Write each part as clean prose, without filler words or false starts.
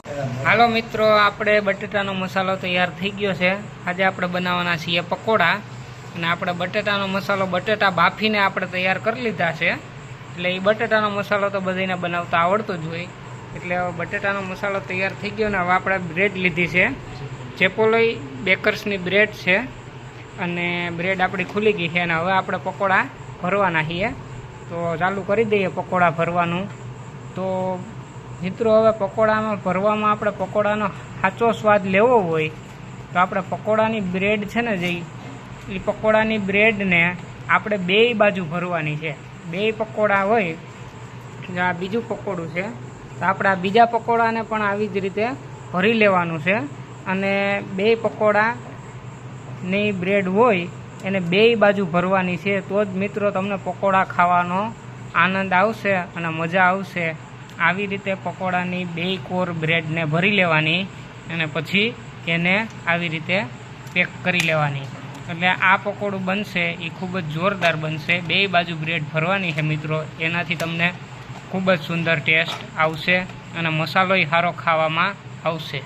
હાલો મિત્રો, આપણે બટેટાનો મસાલો તૈયાર થઈ ગયો છે। આજે આપણે બનાવવાના છીએ પકોડા। અને આપણે બટેટાનો મસાલો બટેટા બાફીને આપણે તૈયાર કરી લીધા છે। એટલે એ બટેટાનો મસાલો તો બધાને બનાવતા આવડતો જ હોય। એટલે હવે બટેટાનો મસાલો તૈયાર થઈ ગયો ને હવે આપણે બ્રેડ લીધી છે। ચેપોલોઈ બેકર્સની બ્રેડ છે અને બ્રેડ આપણી ખુલી ગઈ છે અને હવે આપણે પકોડા ભરવાના છીએ। તો ચાલુ કરી દઈએ પકોડા ભરવાનું। તો મિત્રો, હવે પકોડામાં ભરવામાં આપણે પકોડાનો સાચો સ્વાદ લેવો હોય તો આપણે પકોડાની બ્રેડ છે ને જે એ પકોડાની બ્રેડને આપણે બેય બાજુ ભરવાની છે। બેય પકોડા હોય, આ બીજું પકોડું છે તો આપણે આ બીજા પકોડાને પણ આવી જ રીતે ભરી લેવાનું છે। અને બેય પકોડાની બ્રેડ હોય એને બેય બાજુ ભરવાની છે, તો જ મિત્રો તમને પકોડા ખાવાનો આનંદ આવશે અને મજા આવશે। આવી રીતે પકોડાની બેય કોર બ્રેડને ભરી લેવાની અને પછી એને આવી રીતે પેક કરી લેવાની। એટલે આ પકોડું બનશે એ ખૂબ જ જોરદાર બનશે। બેય બાજુ બ્રેડ ભરવાની છે મિત્રો, એનાથી તમને ખૂબ જ સુંદર ટેસ્ટ આવશે અને મસાલોય સારો ખાવામાં આવશે।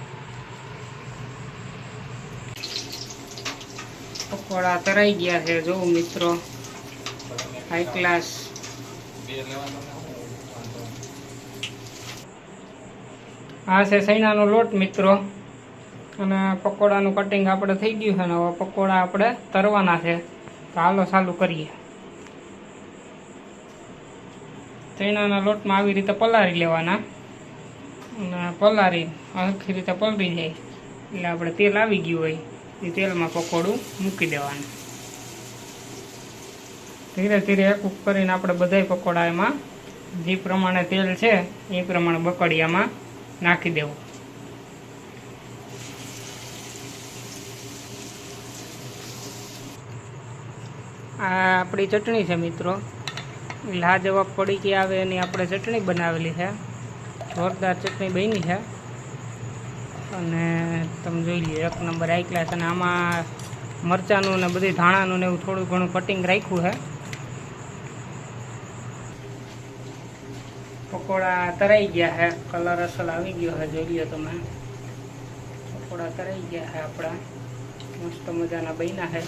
પકોડા તરાઈ ગયા છે, જો મિત્રો, હાઈ ક્લાસ। આ છે સૈનાનો લોટ મિત્રો, અને પકોડાનું કટિંગ આપણે થઈ ગયું છે ને હવે પકોડા આપણે તરવાના છે। તો હાલો ચાલુ કરીએ। સૈનાના લોટમાં આવી રીતે પલાળી લેવાના અને પલાળી આખી રીતે પલળી જાય એટલે આપણે તેલ આવી ગયું હોય એ તેલમાં પકોડું મૂકી દેવાનું। ધીરે ધીરે એક કરીને આપણે બધાય પકોડા એમાં જે પ્રમાણે તેલ છે એ પ્રમાણે બકડિયામાં નાખી દેવું। આ આપણી ચટણી છે મિત્રો, લાજવાબ પડીકી આવે એની આપણે ચટણી બનાવેલી છે। જોરદાર ચટણી બની છે અને તમે જોઈ લો, એક નંબર હાઈ ક્લાસ। અને આમાં મરચાંનું ને બધી ધાણાનું ને એવું થોડું ઘણું કટિંગ રાખ્યું છે। પકોડા તરાઈ ગયા છે, કલર અસલ આવી ગયો છે, જોઈ લો તમે। પકોડા તરાઈ ગયા છે આપણા, મસ્ત મજાના બન્યા છે,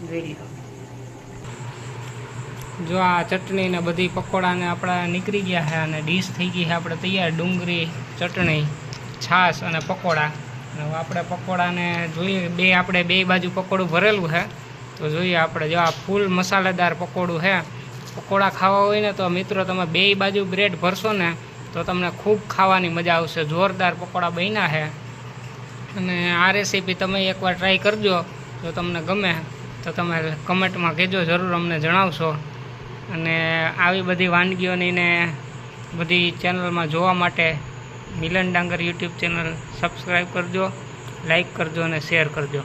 જોઈ લો। જો આ ચટણી ને બધી પકોડાને આપણા નીકળી ગયા છે અને ડીશ થઈ ગઈ છે આપણે તૈયાર। ડુંગળી, ચટણી, છાશ અને પકોડા। હવે આપણે પકોડાને જોઈએ, આપણે બે બાજુ પકોડું ભરેલું છે તો જોઈએ આપણે, જો આ ફૂલ મસાલેદાર પકોડું છે। પકોડા ખાવા હોય ને તો મિત્રો તમે બેય બાજુ બ્રેડ ભરશો ને તો તમને ખૂબ ખાવાની મજા આવશે। જોરદાર પકોડા બન્યા છે અને આ રેસીપી તમે એકવાર ટ્રાય કરજો। જો તમને ગમે તો તમે કમેન્ટમાં કહેજો, જરૂર અમને જણાવશો। અને આવી બધી વાનગીઓની ને બધી ચેનલમાં જોવા માટે મિલન ડાંગર યુટ્યુબ ચેનલ સબસ્ક્રાઈબ કરજો, લાઈક કરજો અને શેર કરજો।